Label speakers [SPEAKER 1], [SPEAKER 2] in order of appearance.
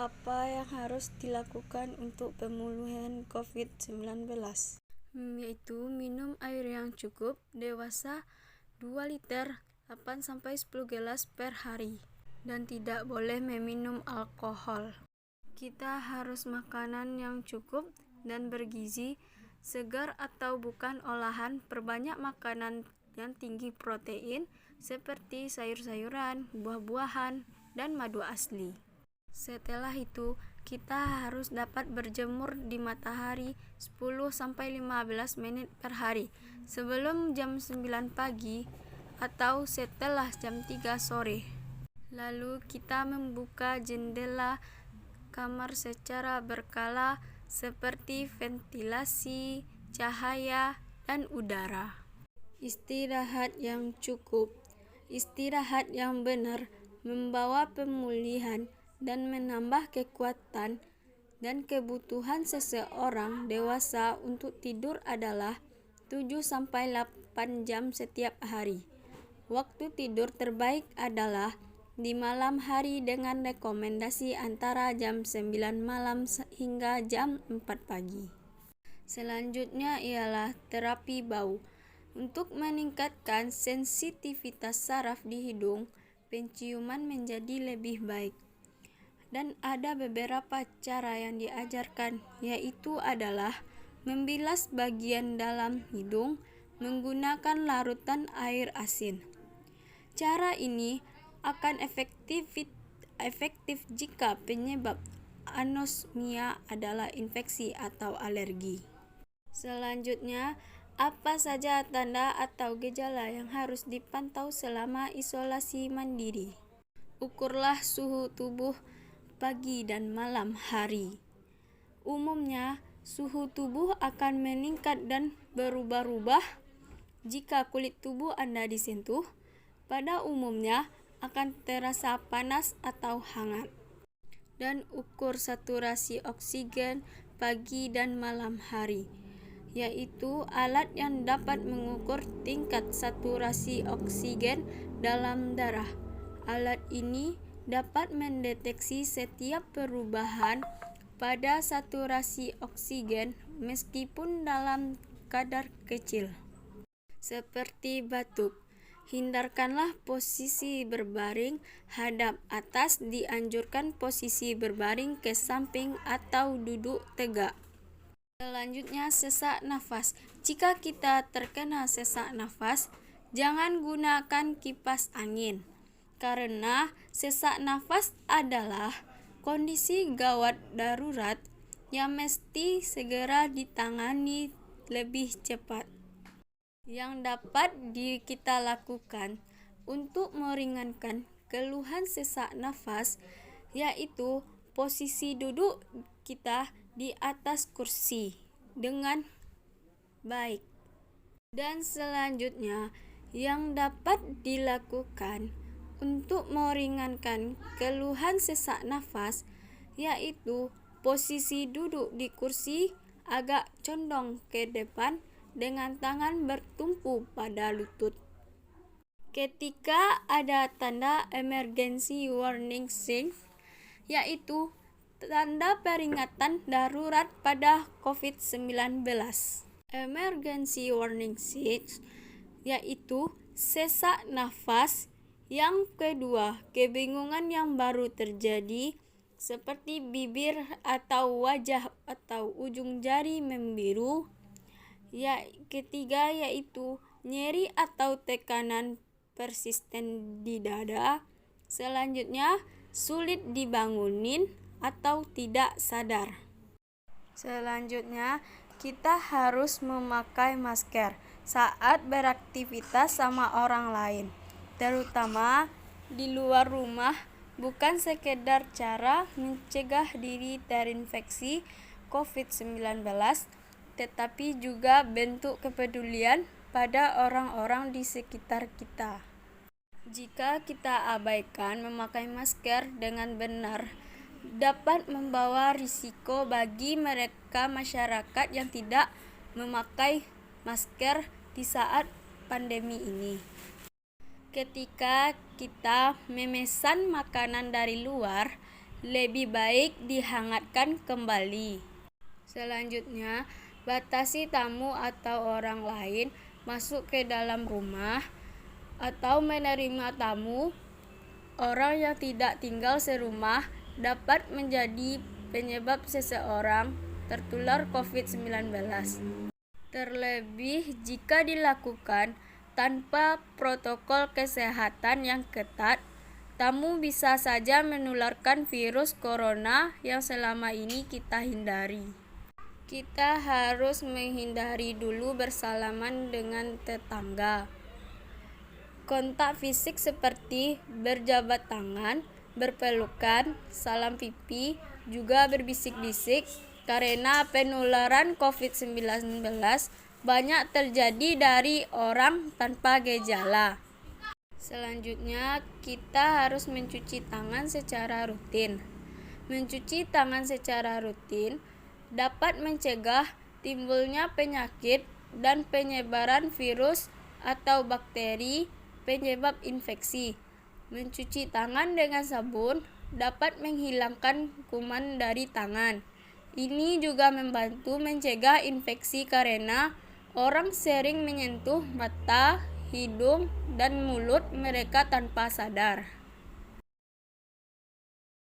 [SPEAKER 1] Apa yang harus dilakukan untuk pemulihan COVID-19? Yaitu minum air yang cukup, dewasa 2 liter 8-10 gelas per hari, dan tidak boleh meminum alkohol. Kita harus makanan yang cukup dan bergizi, segar atau bukan olahan, perbanyak makanan yang tinggi protein seperti sayur-sayuran, buah-buahan, dan madu asli. Setelah itu, kita harus dapat berjemur di matahari 10-15 menit per hari sebelum jam 9 pagi atau setelah jam 3 sore. Lalu kita membuka jendela kamar secara berkala seperti ventilasi, cahaya, dan udara. Istirahat yang cukup. Istirahat yang benar membawa pemulihan dan menambah kekuatan, dan kebutuhan seseorang dewasa untuk tidur adalah 7-8 jam setiap hari. Waktu tidur terbaik adalah di malam hari dengan rekomendasi antara jam 9 malam hingga jam 4 pagi. Selanjutnya ialah terapi bau. Untuk meningkatkan sensitivitas saraf di hidung, penciuman menjadi lebih baik. Dan ada beberapa cara yang diajarkan, yaitu adalah membilas bagian dalam hidung menggunakan larutan air asin. Cara ini akan efektif jika penyebab anosmia adalah infeksi atau alergi. Selanjutnya, apa saja tanda atau gejala yang harus dipantau selama isolasi mandiri? Ukurlah suhu tubuh pagi dan malam hari. Umumnya, suhu tubuh akan meningkat dan berubah-ubah jika kulit tubuh Anda disentuh. Pada umumnya akan terasa panas atau hangat. Dan ukur saturasi oksigen pagi dan malam hari, yaitu alat yang dapat mengukur tingkat saturasi oksigen dalam darah. Alat ini dapat mendeteksi setiap perubahan pada saturasi oksigen meskipun dalam kadar kecil. Seperti batuk, hindarkanlah posisi berbaring hadap atas, dianjurkan posisi berbaring ke samping atau duduk tegak. Selanjutnya, sesak nafas. Jika kita terkena sesak nafas, jangan gunakan kipas angin, karena sesak nafas adalah kondisi gawat darurat yang mesti segera ditangani lebih cepat. Yang dapat kita lakukan untuk meringankan keluhan sesak nafas yaitu posisi duduk kita di atas kursi dengan baik. Dan selanjutnya, yang dapat dilakukan untuk meringankan keluhan sesak nafas yaitu posisi duduk di kursi agak condong ke depan dengan tangan bertumpu pada lutut. Ketika ada tanda emergency warning signs, yaitu tanda peringatan darurat pada COVID-19. Emergency warning signs yaitu sesak nafas. Yang kedua, kebingungan yang baru terjadi seperti bibir atau wajah atau ujung jari membiru. Ketiga yaitu nyeri atau tekanan persisten di dada. Selanjutnya, sulit dibangunin atau tidak sadar. Selanjutnya, kita harus memakai masker saat beraktivitas sama orang lain, terutama di luar rumah, bukan sekedar cara mencegah diri terinfeksi COVID-19, tetapi juga bentuk kepedulian pada orang-orang di sekitar kita. Jika kita abaikan memakai masker dengan benar, dapat membawa risiko bagi mereka masyarakat yang tidak memakai masker di saat pandemi ini. Ketika kita memesan makanan dari luar, lebih baik dihangatkan kembali. Selanjutnya, batasi tamu atau orang lain masuk ke dalam rumah atau menerima tamu. Orang yang tidak tinggal serumah dapat menjadi penyebab seseorang tertular COVID-19. Terlebih jika dilakukan tanpa protokol kesehatan yang ketat, tamu bisa saja menularkan virus corona yang selama ini kita hindari. Kita harus menghindari dulu bersalaman dengan tetangga. Kontak fisik seperti berjabat tangan, berpelukan, salam pipi, juga berbisik-bisik karena penularan COVID-19 banyak terjadi dari orang tanpa gejala. Selanjutnya, kita harus mencuci tangan secara rutin. Mencuci tangan secara rutin dapat mencegah timbulnya penyakit dan penyebaran virus atau bakteri penyebab infeksi. Mencuci tangan dengan sabun dapat menghilangkan kuman dari tangan. Ini juga membantu mencegah infeksi karena orang sering menyentuh mata, hidung, dan mulut mereka tanpa sadar.